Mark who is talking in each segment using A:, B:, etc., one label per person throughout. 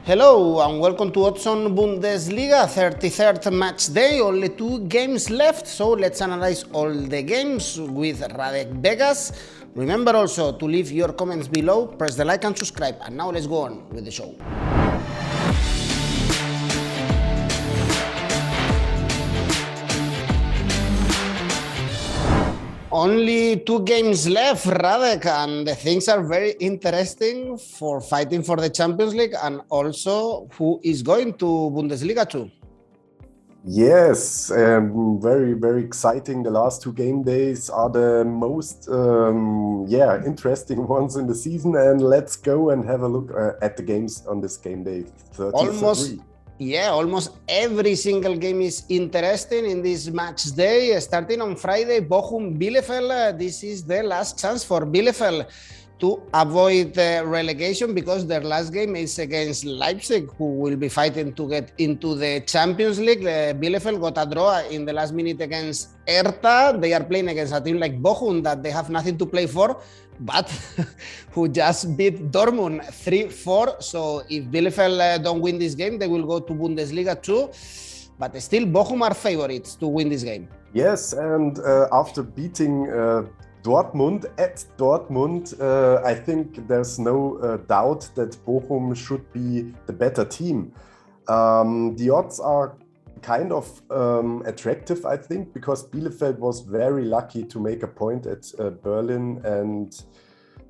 A: Hello and welcome to Odds Bundesliga 33rd match day. Only 2 games left, so let's analyze all the games with Radek Vegas. Remember also to leave your comments below, press the like and subscribe. And now let's go on with the show. Only 2 games left, Radek, and the things are very interesting for fighting for the Champions League and also who is going to Bundesliga too.
B: Yes, very, very exciting. The last 2 game days are the most interesting ones in the season, and let's go and have a look at the games on this game day 33.
A: Almost every single game is interesting in this match day. Starting on Friday, Bochum Bielefeld. This is the last chance for Bielefeld to avoid relegation because their last game is against Leipzig, who will be fighting to get into the Champions League. Bielefeld got a draw in the last minute against Hertha. They are playing against a team like Bochum that they have nothing to play for, but who just beat Dortmund 3-4. So if Bielefeld don't win this game, they will go to Bundesliga too. But still, Bochum are favorites to win this game.
B: Yes, and after beating Dortmund at Dortmund, I think there's no doubt that Bochum should be the better team. The odds are kind of attractive, I think, because Bielefeld was very lucky to make a point at Berlin, and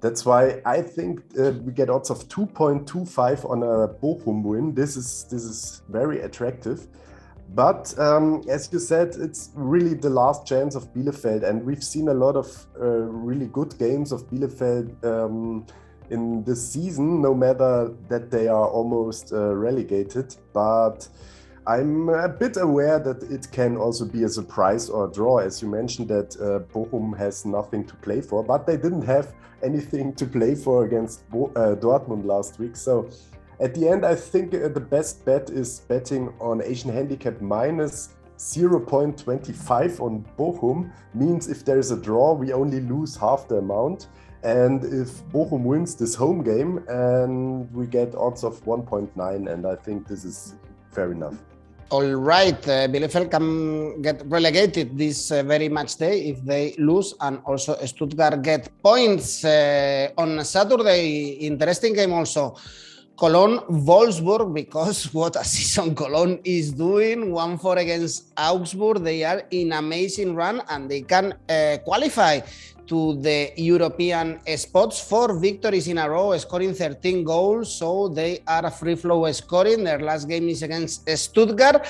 B: that's why I think we get odds of 2.25 on a Bochum win. This is very attractive. But as you said, it's really the last chance of Bielefeld, and we've seen a lot of really good games of Bielefeld in this season, no matter that they are almost relegated. But I'm a bit aware that it can also be a surprise or a draw, as you mentioned that Bochum has nothing to play for, but they didn't have anything to play for against Dortmund last week. So at the end, I think the best bet is betting on Asian handicap minus 0.25 on Bochum. Means if there's a draw, we only lose half the amount. And if Bochum wins this home game, and we get odds of 1.9, and I think this is fair enough.
A: All right, Bielefeld can get relegated this very match day if they lose, and also Stuttgart get points on Saturday. Interesting game also. Cologne, Wolfsburg, because what a season Cologne is doing. 1-4 against Augsburg. They are in amazing run and they can qualify to the European spots. 4 victories in a row, scoring 13 goals. So they are free flow scoring. Their last game is against Stuttgart.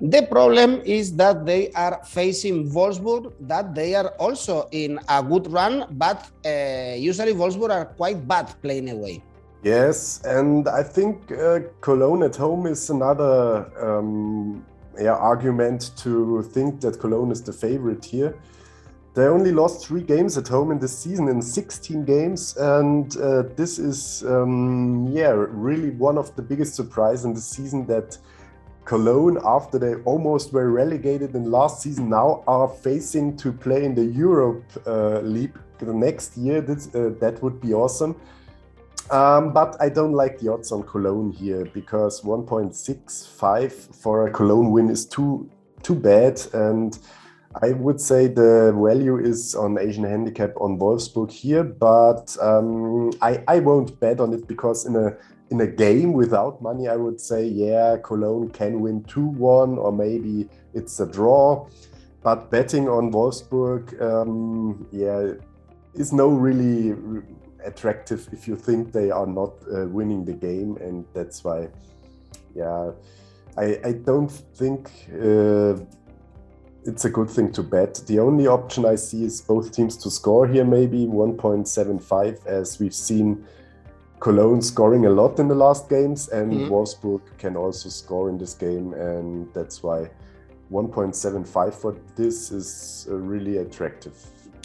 A: The problem is that they are facing Wolfsburg, that they are also in a good run, but usually Wolfsburg are quite bad playing away.
B: Yes, and I think Cologne at home is another argument to think that Cologne is the favorite here. They only lost 3 games at home in this season in 16 games, and this is really one of the biggest surprises in the season, that Cologne, after they almost were relegated in last season, now are facing to play in the Europe League the next year. That would be awesome. But I don't like the odds on Cologne here, because 1.65 for a Cologne win is too bad, and I would say the value is on Asian handicap on Wolfsburg here, but I won't bet on it, because in a game without money, I would say, Cologne can win 2-1, or maybe it's a draw. But betting on Wolfsburg, is no really attractive if you think they are not winning the game, and that's why I don't think it's a good thing to bet. The only option I see is both teams to score here, maybe 1.75, as we've seen Cologne scoring a lot in the last games, and Wolfsburg can also score in this game, and that's why 1.75 for this is really attractive.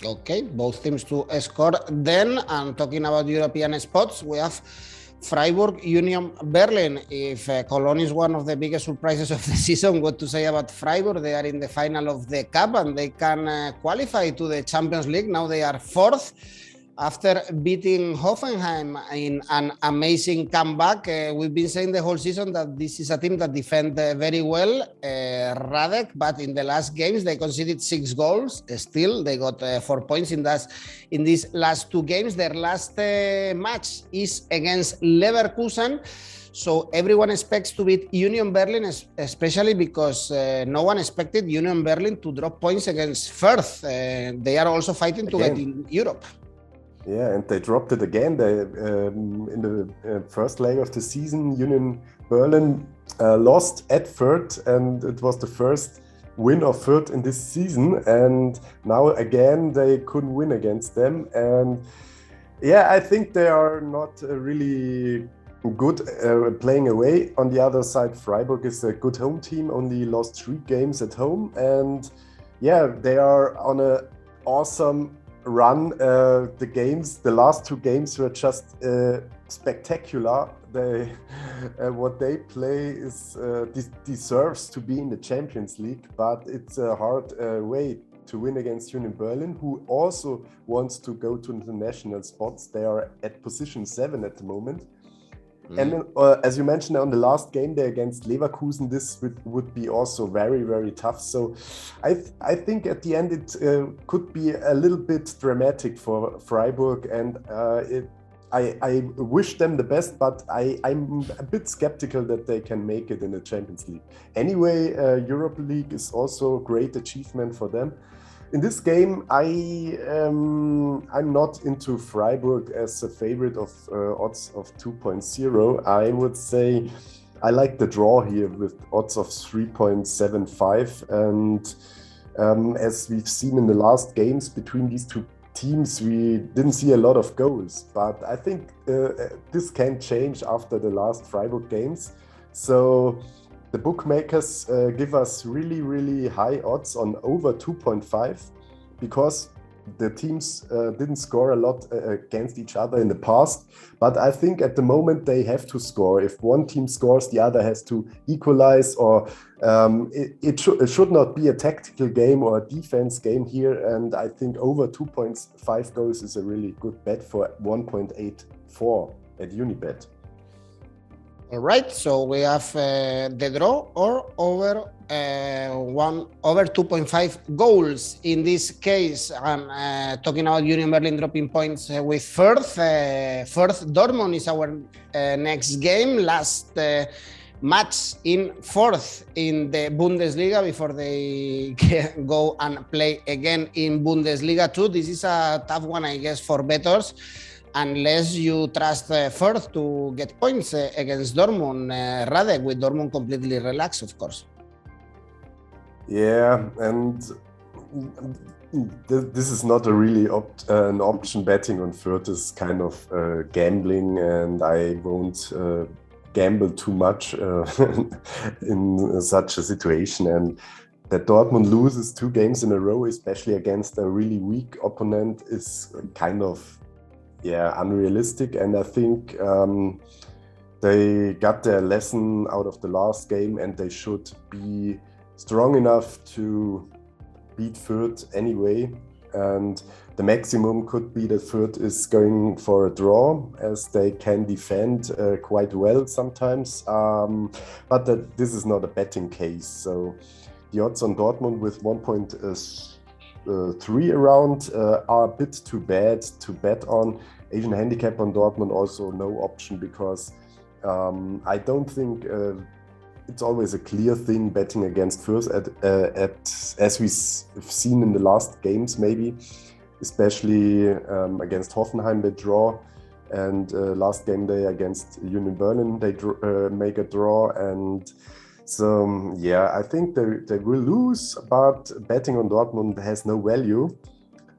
A: Okay, both teams to score then. And talking about European spots, we have Freiburg, Union Berlin. If Cologne is one of the biggest surprises of the season, what to say about Freiburg? They are in the final of the Cup and they can qualify to the Champions League. Now they are 4th. After beating Hoffenheim in an amazing comeback, we've been saying the whole season that this is a team that defends very well, Radek, but in the last games they conceded 6 goals. Still, they got 4 points in these last 2 games. Their last match is against Leverkusen. So everyone expects to beat Union Berlin, especially because no one expected Union Berlin to drop points against Furth. They are also fighting to get in Europe.
B: Yeah, and they dropped it again. They in the first leg of the season, Union Berlin lost at Furth, and it was the first win of Furth in this season. And now again, they couldn't win against them. And yeah, I think they are not really good playing away. On the other side, Freiburg is a good home team, only lost 3 games at home. And yeah, they are on an awesome run. The last 2 games were just spectacular. What they play is deserves to be in the Champions League, but it's a hard way to win against Union Berlin, who also wants to go to international spots. They are at position 7 at the moment. And then, as you mentioned, on the last game day against Leverkusen, this would be also very, very tough. So I think at the end it could be a little bit dramatic for Freiburg, and I wish them the best, but I'm a bit skeptical that they can make it in the Champions League. Anyway, Europa League is also a great achievement for them. In this game, I'm not into Freiburg as a favorite of odds of 2.0. I would say I like the draw here with odds of 3.75. And as we've seen in the last games between these 2 teams, we didn't see a lot of goals. But I think this can change after the last Freiburg games. So the bookmakers give us really, really high odds on over 2.5 because the teams didn't score a lot against each other in the past. But I think at the moment they have to score. If one team scores, the other has to equalize, or it should not be a tactical game or a defense game here. And I think over 2.5 goals is a really good bet for 1.84 at Unibet.
A: All right, so we have the draw or over 2.5 goals. In this case, I'm talking about Union Berlin dropping points with Furth. Furth Dortmund is our next game. Last match in Furth in the Bundesliga before they go and play again in Bundesliga 2. This is a tough one, I guess, for bettors, unless you trust Furth to get points against Dortmund, Radek, with Dortmund completely relaxed, of course.
B: Yeah, and this is not a really an option. Betting on Furth is kind of gambling, and I won't gamble too much in such a situation. And that Dortmund loses 2 games in a row, especially against a really weak opponent, is kind of unrealistic. And I think they got their lesson out of the last game, and they should be strong enough to beat Furth anyway. And the maximum could be that Furth is going for a draw, as they can defend quite well sometimes. But this is not a betting case. So the odds on Dortmund with 1.3 around are a bit too bad to bet on. Asian handicap on Dortmund also no option, because I don't think it's always a clear thing betting against Furth as we've seen in the last games, maybe, especially against Hoffenheim they draw, and last game day against Union Berlin they make a draw. And so yeah, I think they will lose, but betting on Dortmund has no value.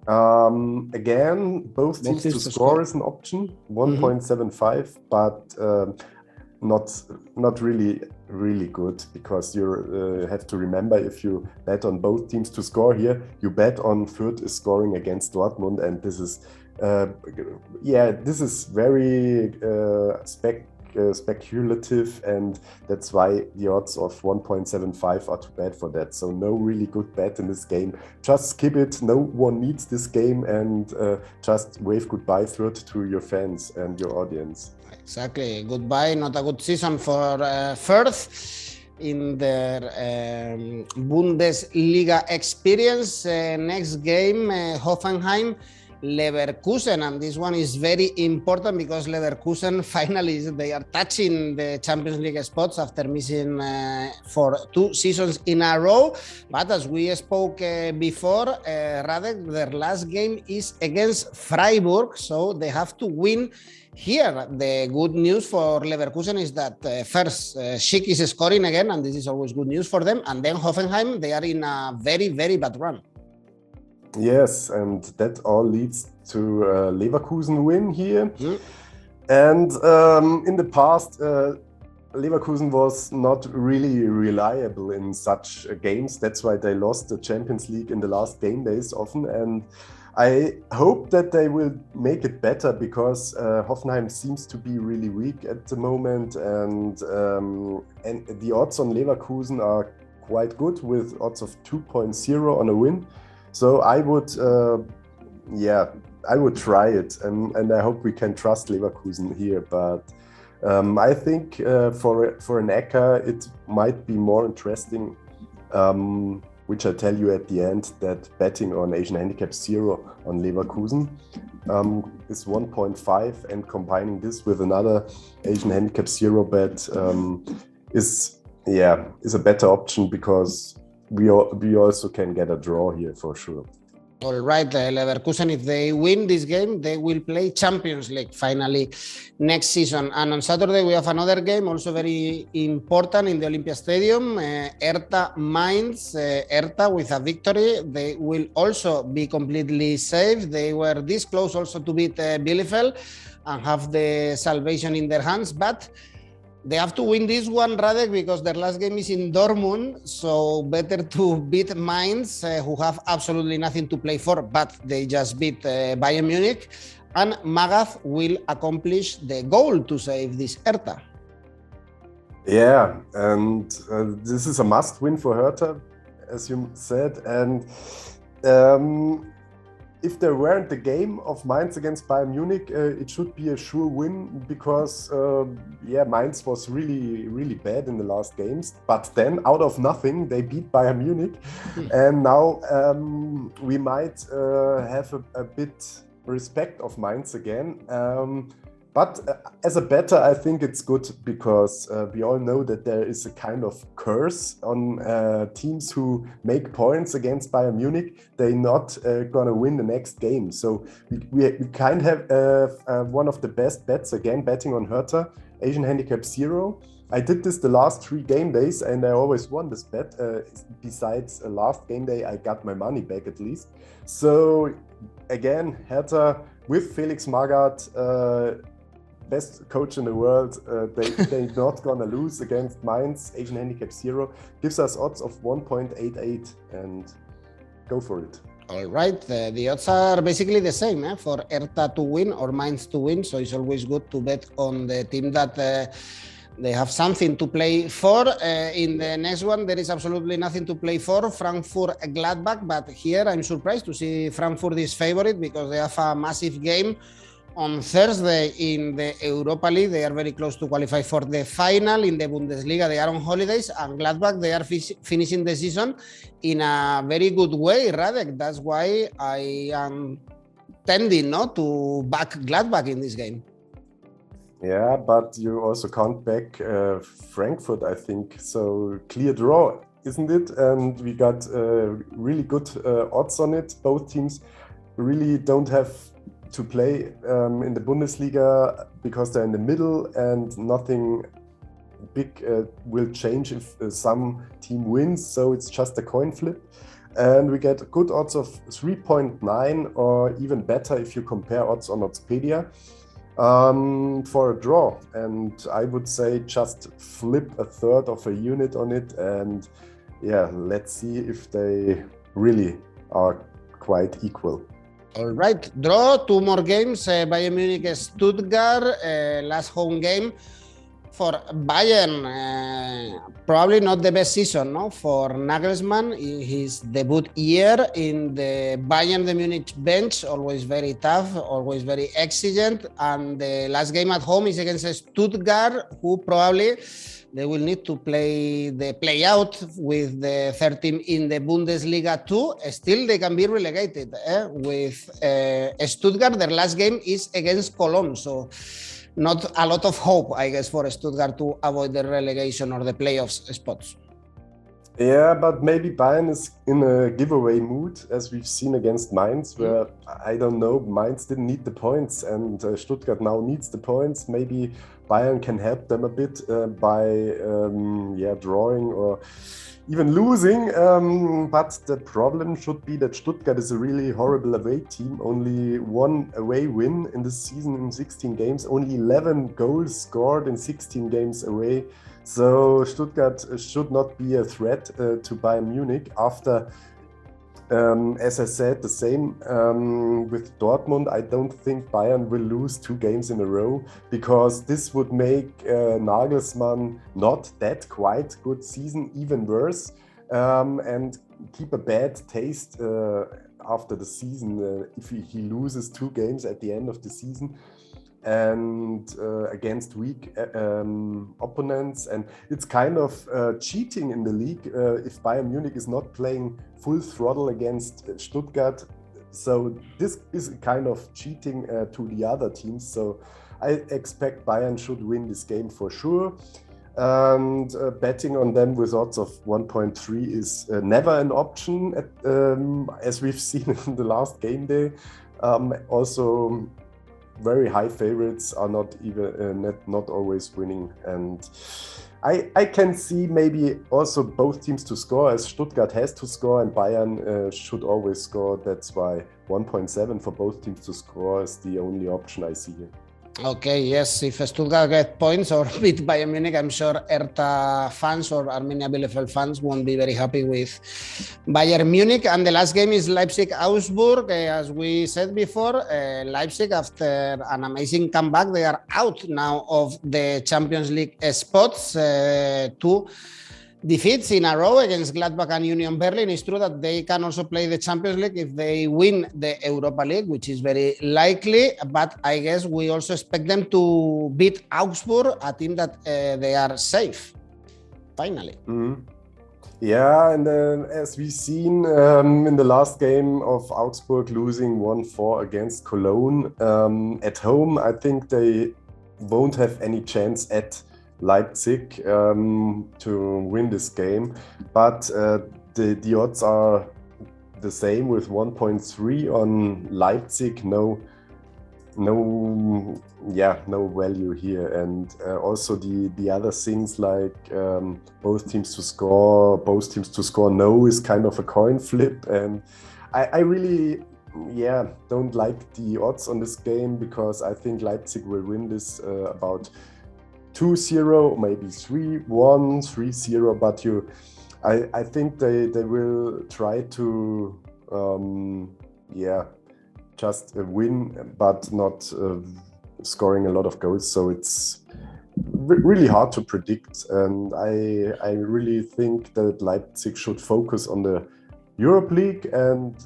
B: Again, both teams to score is an option, 1.75, but not really good, because you have to remember, if you bet on both teams to score here, you bet on Furth is scoring against Dortmund, and this is this is very speculative, and that's why the odds of 1.75 are too bad for that. So no really good bet in this game. Just skip it. No one needs this game, and just wave goodbye Furth to your fans and your audience.
A: Exactly. Goodbye. Not a good season for Furth in their Bundesliga experience. Next game, Hoffenheim, Leverkusen, and this one is very important because Leverkusen finally they are touching the Champions League spots after missing for 2 seasons in a row. But as we spoke before, Radek, their last game is against Freiburg, so they have to win here. The good news for Leverkusen is that first Schick is scoring again, and this is always good news for them, and then Hoffenheim, they are in a very, very bad run.
B: Yes, and that all leads to Leverkusen win here. And in the past, Leverkusen was not really reliable in such games. That's why they lost the Champions League in the last game days often. And I hope that they will make it better because Hoffenheim seems to be really weak at the moment. And the odds on Leverkusen are quite good with odds of 2.0 on a win. So I would, I would try it, and I hope we can trust Leverkusen here. But I think for an 𝐿𝐴𝐶A, it might be more interesting, which I tell you at the end, that betting on Asian handicap 0 on Leverkusen is 1.5, and combining this with another Asian handicap 0 bet is a better option because we also can get a draw here for sure.
A: All right, Leverkusen, if they win this game, they will play Champions League finally next season. And on Saturday, we have another game, also very important in the Olympia Stadium, Hertha Mainz. Hertha with a victory, they will also be completely safe. They were this close also to beat Bielefeld and have the salvation in their hands, but they have to win this one, Radek, because their last game is in Dortmund, so better to beat Mainz, who have absolutely nothing to play for, but they just beat Bayern Munich, and Magath will accomplish the goal to save this Hertha.
B: Yeah, and this is a must-win for Hertha, as you said, and if there weren't the game of Mainz against Bayern Munich, it should be a sure win because, Mainz was really, really bad in the last games. But then, out of nothing, they beat Bayern Munich. And now we might have a bit respect of Mainz again. But as a bettor, I think it's good because we all know that there is a kind of curse on teams who make points against Bayern Munich. They're not going to win the next game. So we kind of have one of the best bets again, betting on Hertha, Asian handicap 0. I did this the last 3 game days and I always won this bet. Besides last game day, I got my money back at least. So again, Hertha with Felix Magath, best coach in the world, they're not gonna lose against Mainz. Asian handicap 0 gives us odds of 1.88, and go for it.
A: All right, the odds are basically the same for Hertha to win or Mainz to win, so it's always good to bet on the team that they have something to play for. In the next one, there is absolutely nothing to play for, Frankfurt Gladbach, but here I'm surprised to see Frankfurt is favorite because they have a massive game on Thursday in the Europa League. They are very close to qualify for the final. In the Bundesliga, they are on holidays, and Gladbach, they are finishing the season in a very good way, Radek. That's why I am tending to back Gladbach in this game.
B: Yeah, but you also can't back Frankfurt, I think. So clear draw, isn't it? And we got really good odds on it. Both teams really don't have to play in the Bundesliga because they're in the middle, and nothing big will change if some team wins, so it's just a coin flip. And we get good odds of 3.9, or even better if you compare odds on Oddspedia for a draw. And I would say just flip a third of a unit on it, and let's see if they really are quite equal.
A: All right, draw 2 more games. Bayern Munich, Stuttgart, last home game For Bayern, probably not the best season, no? For Nagelsmann, in his debut year in the Bayern de Munich bench, always very tough, always very exigent. And the last game at home is against Stuttgart, who probably they will need to play the play out with the third team in the Bundesliga too. Still, they can be relegated. With Stuttgart, their last game is against Cologne. So not a lot of hope, I guess, for Stuttgart to avoid the relegation or the playoffs spots.
B: Yeah, but maybe Bayern is in a giveaway mood, as we've seen against Mainz, where I don't know, Mainz didn't need the points and Stuttgart now needs the points. Maybe Bayern can help them a bit by drawing or even losing. But the problem should be that Stuttgart is a really horrible away team. Only one away win in this season in 16 games, only 11 goals scored in 16 games away. So Stuttgart should not be a threat to Bayern Munich after, as I said, the same with Dortmund. I don't think Bayern will lose 2 games in a row, because this would make Nagelsmann not that quite good season even worse, and keep a bad taste after the season if he loses 2 games at the end of the season and against weak opponents. And it's kind of cheating in the league if Bayern Munich is not playing full throttle against Stuttgart. So this is kind of cheating to the other teams. So I expect Bayern should win this game for sure. And betting on them with odds of 1.3 is never an option, as we've seen in the last game day. Also, very high favorites are not always winning, and I can see maybe also both teams to score, as Stuttgart has to score and Bayern should always score. That's why 1.7 for both teams to score is the only option I see here.
A: Okay, yes, if Stuttgart get points or beat Bayern Munich, I'm sure Hertha fans or Arminia Bielefeld fans won't be very happy with Bayern Munich. And the last game is Leipzig-Augsburg. As we said before, Leipzig, after an amazing comeback, they are out now of the Champions League spots. 2 defeats in a row against Gladbach and Union Berlin. It's true that they can also play the Champions League if they win the Europa League, which is very likely. But I guess we also expect them to beat Augsburg, a team that they are safe, finally.
B: Mm-hmm. Yeah, and as we've seen in the last game of Augsburg losing 1-4 against Cologne at home, I think they won't have any chance at Leipzig to win this game, but the odds are the same with 1.3 on Leipzig. No value here, and also the other things like both teams to score no is kind of a coin flip, and I really don't like the odds on this game, because I think Leipzig will win this about 2-0, maybe 3-1, 3-0, but I think they will try to just win, but not scoring a lot of goals. So it's really hard to predict, and I really think that Leipzig should focus on the Europe League, and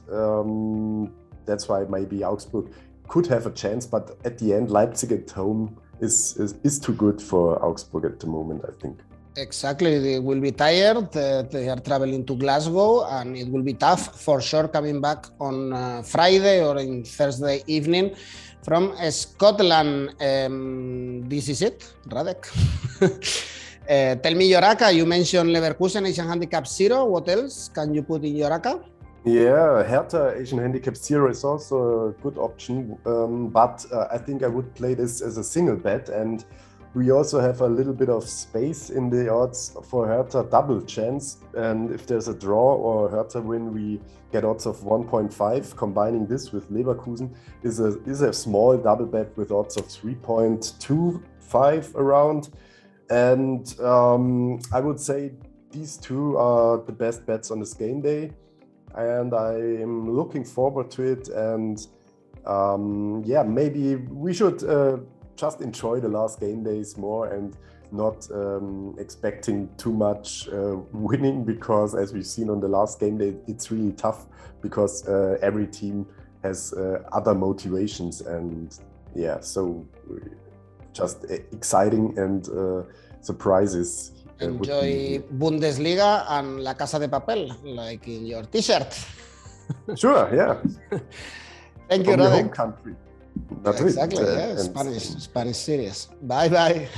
B: that's why maybe Augsburg could have a chance, but at the end Leipzig at home is too good for Augsburg at the moment, I think.
A: Exactly, they will be tired. They are traveling to Glasgow, and it will be tough for sure coming back on Friday or in Thursday evening from Scotland. This is it, Radek. Tell me your 𝐬𝐭𝐴. You mentioned Leverkusen, Asian Handicap 0. What else can you put in your 𝐬𝐴?
B: Yeah, Hertha Asian Handicap 0 is also a good option, but I think I would play this as a single bet, and we also have a little bit of space in the odds for Hertha double chance, and if there's a draw or Hertha win, we get odds of 1.5. Combining this with Leverkusen is a small double bet with odds of 3.25 around, and I would say these two are the best bets on this game day, and I am looking forward to it. And maybe we should just enjoy the last game days more and not expecting too much winning, because as we've seen on the last game day, it's really tough because every team has other motivations, and yeah, so just exciting and surprises.
A: Enjoy Bundesliga and La Casa de Papel, like in your t-shirt.
B: Sure, yeah.
A: Thank you,
B: From your home
A: Radek.
B: country.
A: Exactly, yeah, Spanish series. Bye.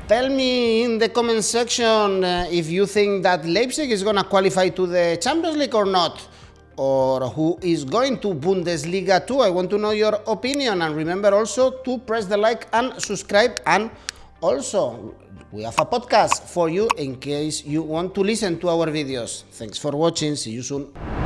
A: Tell me in the comment section if you think that Leipzig is going to qualify to the Champions League or not, or who is going to Bundesliga too. I want to know your opinion, and remember also to press the like and subscribe, and also we have a podcast for you in case you want to listen to our videos. Thanks for watching. See you soon.